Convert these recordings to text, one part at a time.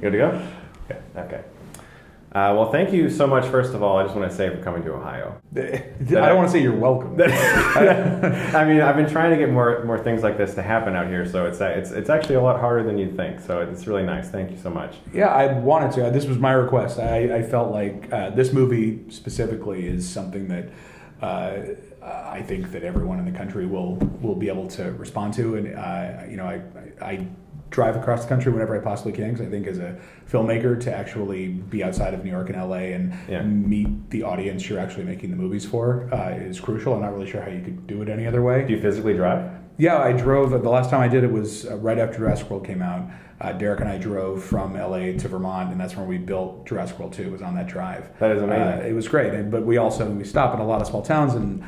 Good to go? Okay. Okay. Well, thank you so much, first of all, I just want to say, for coming to Ohio. I don't want to say you're welcome. I mean, I've been trying to get more things like this to happen out here, so it's actually a lot harder than you'd think, so it's really nice. Thank you so much. Yeah, I wanted to. This was my request. I felt like this movie specifically is something that I think that everyone in the country will be able to respond to, and I drive across the country whenever I possibly can, because I think as a filmmaker to actually be outside of New York and LA and meet the audience you're actually making the movies for is crucial. I'm not really sure how you could do it any other way. Do you physically drive? Yeah, I drove. The last time I did it was right after Jurassic World came out. Derek and I drove from LA to Vermont, and that's when we built Jurassic World 2. It was on that drive. That is amazing. It was great, but we stop in a lot of small towns, and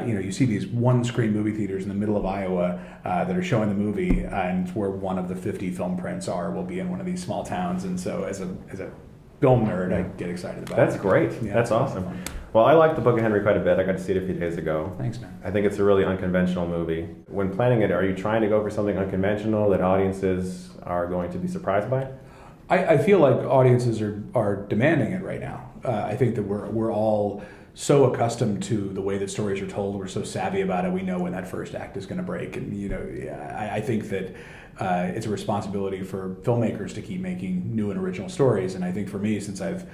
you see these one-screen movie theaters in the middle of Iowa that are showing the movie, and where one of the 50 film prints will be in one of these small towns. And so, as a film nerd, I get excited about it. That's great. Yeah, that's awesome. Well, I like the Book of Henry quite a bit. I got to see it a few days ago. Thanks, man. I think it's a really unconventional movie. When planning it, are you trying to go for something unconventional that audiences are going to be surprised by? I feel like audiences are demanding it right now. I think that we're all so accustomed to the way that stories are told. We're so savvy about it. We know when that first act is going to break. And, I think that it's a responsibility for filmmakers to keep making new and original stories. And I think for me, since I've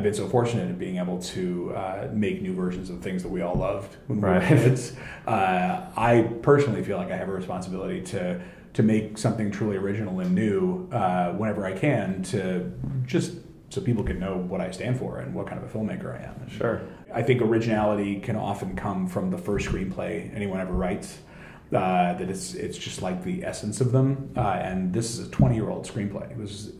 been so fortunate in being able to make new versions of things that we all loved when we were kids. I personally feel like I have a responsibility to make something truly original and new whenever I can, to just so people can know what I stand for and what kind of a filmmaker I am. And sure. I think originality can often come from the first screenplay anyone ever writes. That it's just like the essence of them, and this is a 20-year-old screenplay. It was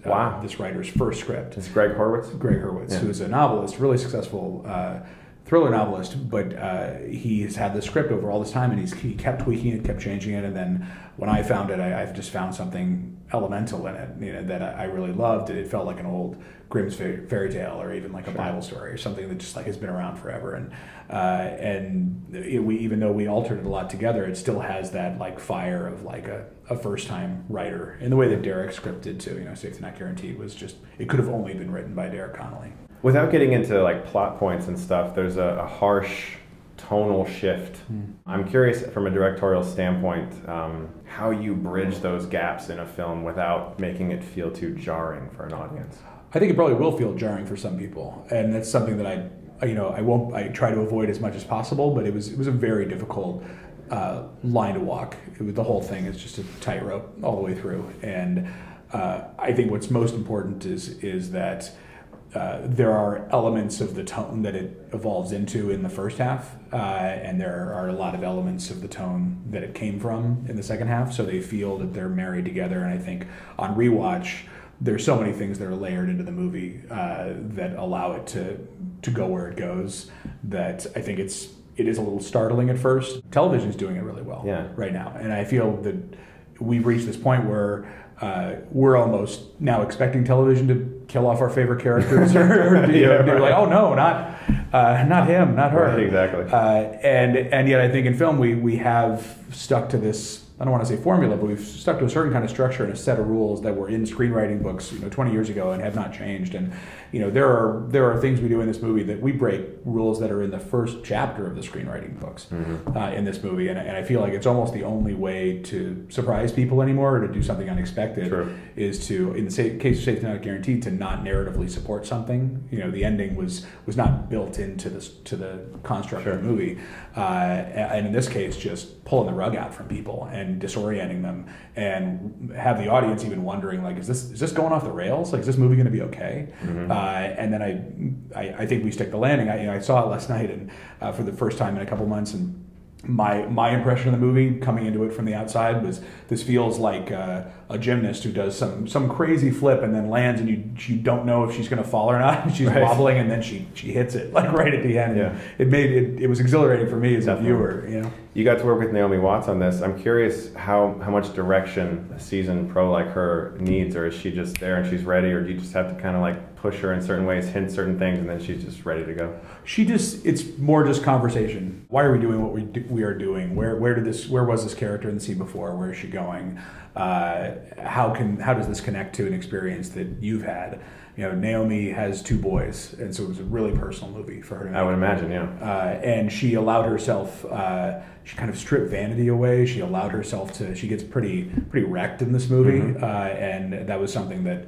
this writer's first script. It's Greg Hurwitz, who is a novelist, really successful thriller novelist, but he has had this script over all this time, and he kept tweaking it, kept changing it, and then when I found it, I've just found something elemental in it, that I really loved. It felt like an old Grimm's fairy tale, or even like a Bible story, or something that just like has been around forever. And even though we altered it a lot together, it still has that like fire of like a first time writer, in the way that Derek's script did too. Safety Not Guaranteed was just, it could have only been written by Derek Connolly. Without getting into like plot points and stuff, there's a harsh tonal shift. I'm curious from a directorial standpoint how you bridge those gaps in a film without making it feel too jarring for an audience. I think it probably will feel jarring for some people, and that's something that I try to avoid as much as possible. But it was a very difficult line to walk. The whole thing is just a tightrope all the way through, and I think what's most important is that there are elements of the tone that it evolves into in the first half, and there are a lot of elements of the tone that it came from in the second half, so they feel that they're married together. And I think on rewatch, there's so many things that are layered into the movie that allow it to go where it goes, that I think it is a little startling at first. Television's doing it really well right now, and I feel that we've reached this point where we're almost now expecting television to kill off our favorite characters, or you're like, oh no, not him, not her. Right, exactly. And yet I think in film we have stuck to this, I don't want to say formula, but we've stuck to a certain kind of structure and a set of rules that were in screenwriting books 20 years ago and have not changed. And there are things we do in this movie that we break rules that are in the first chapter of the screenwriting books in this movie. And I feel like it's almost the only way to surprise people anymore, or to do something unexpected. True. Is to, in the case of Safety Not Guaranteed, to not narratively support something. The ending was not built into the construct of the movie. And in this case, just pulling the rug out from people and disorienting them, and have the audience even wondering, like, is this going off the rails? Like, is this movie going to be okay? And then I think we stick the landing. I saw it last night, and for the first time in a couple months, and my impression of the movie coming into it from the outside was, this feels like a gymnast who does some crazy flip and then lands, and you don't know if she's going to fall or not. She's wobbling, and then she hits it like right at the end. Yeah. It was exhilarating for me as a viewer. You got to work with Naomi Watts on this. I'm curious how much direction a seasoned pro like her needs, or is she just there and she's ready, or do you just have to kind of like push her in certain ways, hint certain things, and then she's just ready to go? It's more just conversation. Why are we doing what we are doing? Where was this character in the scene before? Where is she going? How does this connect to an experience that you've had? Naomi has 2 boys, and so it was a really personal movie for her to make. I would imagine, yeah. And she allowed herself, she kind of stripped vanity away. She allowed herself to, she gets pretty wrecked in this movie, and that was something that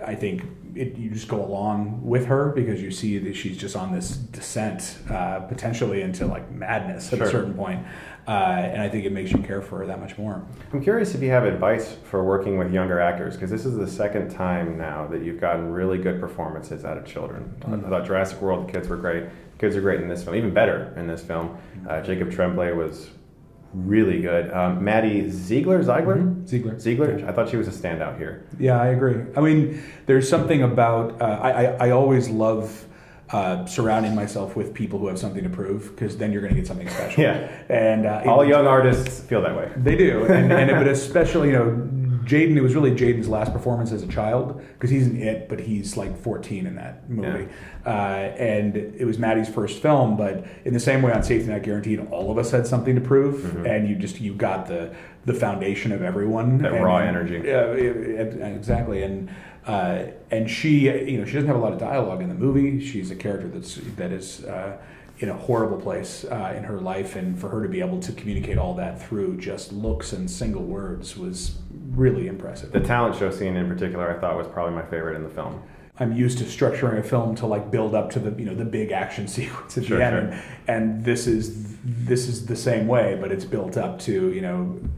I think you just go along with her because you see that she's just on this descent, potentially into like madness at a certain point. And I think it makes you care for her that much more. I'm curious if you have advice for working with younger actors, because this is the second time now that you've gotten really good performances out of children. I thought Jurassic World, the kids were great. Kids are great in this film, even better in this film. Jacob Tremblay was really good. Maddie Ziegler? Ziegler? I thought she was a standout here. Yeah, I agree. I mean, there's something about, I always love surrounding myself with people who have something to prove, because then you're going to get something special. Yeah. And all young artists feel that way. They do. But especially, Jaden, it was really Jaden's last performance as a child, because he's in It, but he's like 14 in that movie. Yeah. And it was Maddie's first film, but in the same way on Safety Not Guaranteed, all of us had something to prove, and you got the foundation of everyone. That raw energy. Yeah, exactly. And she, she doesn't have a lot of dialogue in the movie. She's a character that is in a horrible place in her life, and for her to be able to communicate all that through just looks and single words was really impressive. The talent show scene in particular, I thought, was probably my favorite in the film. I'm used to structuring a film to like build up to the the big action sequence at the end, and this is the same way, but it's built up to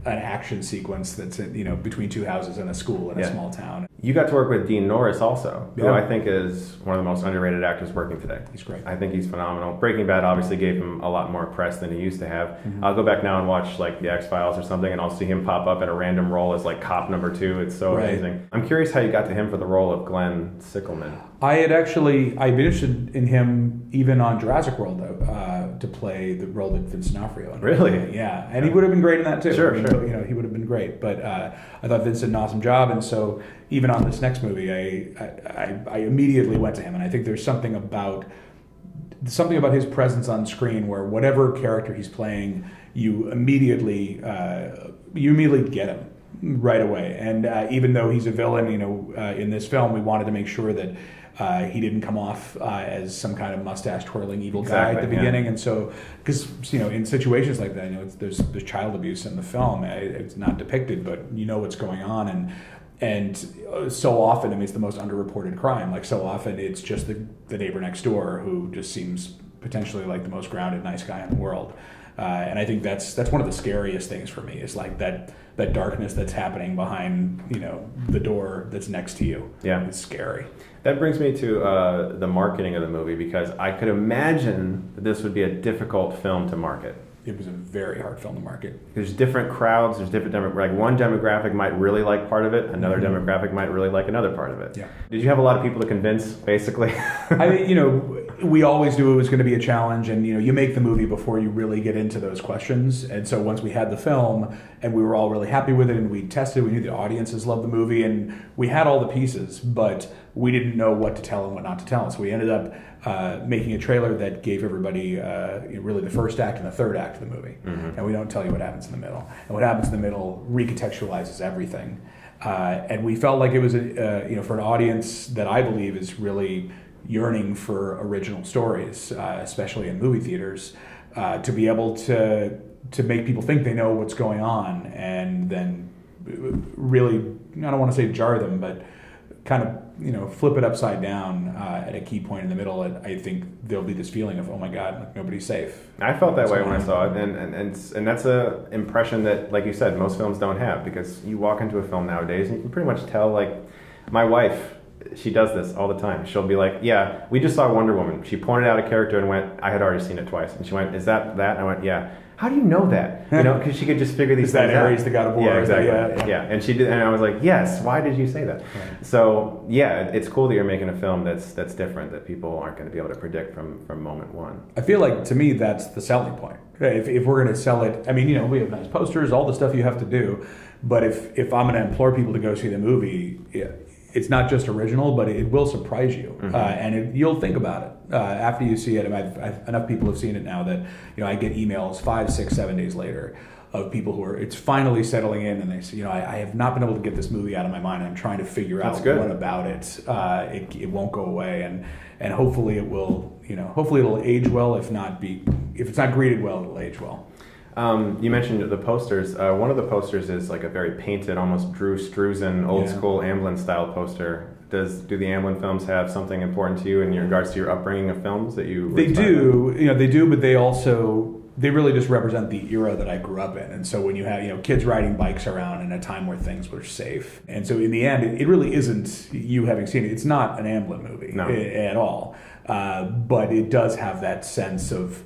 an action sequence that's between 2 houses and a school in a small town. You got to work with Dean Norris also, who I think is one of the most underrated actors working today. He's great. I think he's phenomenal. Breaking Bad obviously gave him a lot more press than he used to have. I'll go back now and watch like The X-Files or something, and I'll see him pop up in a random role as like cop number 2. It's so amazing. I'm curious how you got to him for the role of Glenn Sickleman. I'd been interested in him even on Jurassic World to play the role that Vincent D'Onofrio. Really? Yeah, and he would have been great in that too. Sure. He would have been great. But I thought Vincent did an awesome job, and so even on this next movie, I immediately went to him, and I think there's something about his presence on screen where whatever character he's playing, you immediately get him right away. And even though he's a villain, in this film, we wanted to make sure that he didn't come off as some kind of mustache twirling evil guy at the beginning. And so, because in situations like that, there's child abuse in the film. It's not depicted, but what's going on, and so often, it's the most underreported crime. Like so often, it's just the neighbor next door who just seems potentially like the most grounded, nice guy in the world. And I think that's one of the scariest things for me, is like that darkness that's happening behind the door that's next to you. Yeah, it's scary. That brings me to the marketing of the movie, because I could imagine that this would be a difficult film to market. It was a very hard film to market. There's different crowds. There's different like one demographic might really like part of it. Another demographic might really like another part of it. Yeah. Did you have a lot of people to convince, basically? We always knew it was going to be a challenge, and you make the movie before you really get into those questions. And so once we had the film and we were all really happy with it, and we tested, we knew the audiences loved the movie, and we had all the pieces, but we didn't know what to tell and what not to tell. So we ended up making a trailer that gave everybody really the first act and the third act of the movie, and we don't tell you what happens in the middle. And what happens in the middle recontextualizes everything. And we felt like it was for an audience that I believe is really yearning for original stories, especially in movie theaters, to be able to make people think they know what's going on, and then really, I don't want to say jar them, but kind of flip it upside down at a key point in the middle. I think there'll be this feeling of, oh my God, like nobody's safe. I felt that way when I saw it, and that's a impression that, like you said, most films don't have, because you walk into a film nowadays and you can pretty much tell. Like my wife she does this all the time. She'll be like, yeah, we just saw Wonder Woman. She pointed out a character and went, I had already seen it twice. And she went, is that? And I went, yeah. How do you know that? You know, because she could just figure these things out. Is that Ares, the god of war? Yeah, exactly. Yeah. And she did, and I was like, yes. Why did you say that? Right. So yeah, it's cool that you're making a film that's different, that people aren't going to be able to predict from moment one. I feel like, to me, that's the selling point. If we're going to sell it, I mean, you know, we have nice posters, all the stuff you have to do. But if I'm going to implore people to go see the movie, it's not just original, but it will surprise you, and you'll think about it after you see it. And I've enough people have seen it now that, you know, I get emails 5, 6, 7 days later of people who are, it's finally settling in, and they say, you know, I have not been able to get this movie out of my mind. I'm trying to figure out what about it. It won't go away, and hopefully it will. You know, hopefully it'll age well. If it's not greeted well, it'll age well. You mentioned the posters. One of the posters is like a very painted, almost Drew Struzan, old school Amblin style poster. Do the Amblin films have something important to you in regards to your upbringing of films that you? They do, you know, they do, but they really just represent the era that I grew up in. And so when you have, you know, kids riding bikes around in a time where things were safe, and so in the end, it really isn't you having seen it. It's not an Amblin movie at all, but it does have that sense of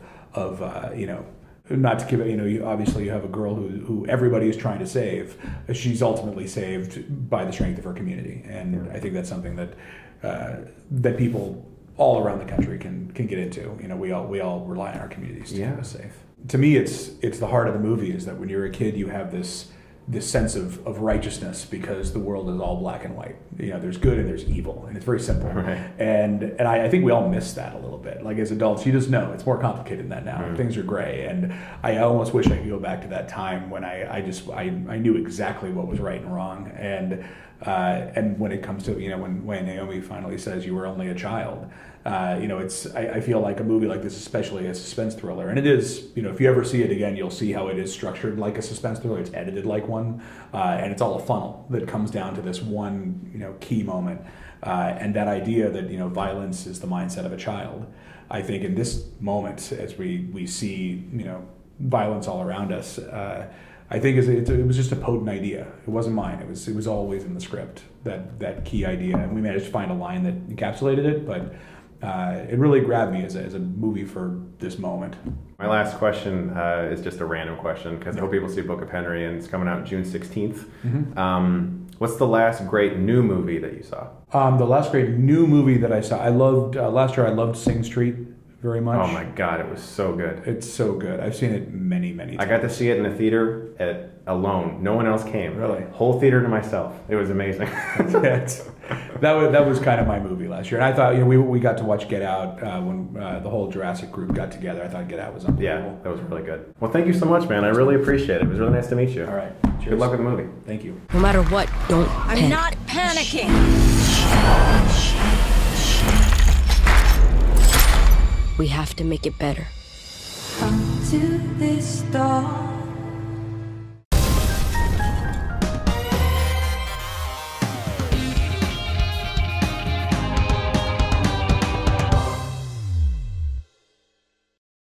you know. Not to give it, you know, obviously you have a girl who everybody is trying to save. She's ultimately saved by the strength of her community, and I think that's something that people all around the country can get into. You know, we all rely on our communities to keep us safe. To me, it's the heart of the movie is that when you're a kid, you have this sense of righteousness because the world is all black and white. You know, there's good and there's evil, and it's very simple. Right. And I think we all miss that a little bit. Like as adults, you just know it's more complicated than that now. Things are gray, and I almost wish I could go back to that time when I knew exactly what was right and wrong. And when it comes to, you know, when Naomi finally says you were only a child, you know, I feel like a movie like this, especially a suspense thriller, and it is, you know, if you ever see it again, you'll see how it is structured like a suspense thriller. It's edited like one, and it's all a funnel that comes down to this one, you know, key moment, and that idea that, you know, violence is the mindset of a child. I think in this moment, as we see, you know, violence all around us, I think it was just a potent idea. It wasn't mine. It was always in the script, that key idea, and we managed to find a line that encapsulated it, but it really grabbed me as a movie for this moment. My last question is just a random question, because I hope people see Book of Henry, and it's coming out June 16th. What's the last great new movie that you saw? The last great new movie that I saw, I loved, last year I loved Sing Street very much. Oh my God, it was so good. It's so good. I've seen it many, many times. I got to see it in a theater alone. No one else came. Really? Whole theater to myself. It was amazing. That was kind of my movie last year. And I thought, you know, we got to watch Get Out when the whole Jurassic group got together. I thought Get Out was unbelievable. Yeah, that was really good. Well, thank you so much, man. I really appreciate it. It was really nice to meet you. All right. Cheers. Good luck with the movie. Thank you. No matter what, don't panic. I'm not panicking. We have to make it better. Come to this door.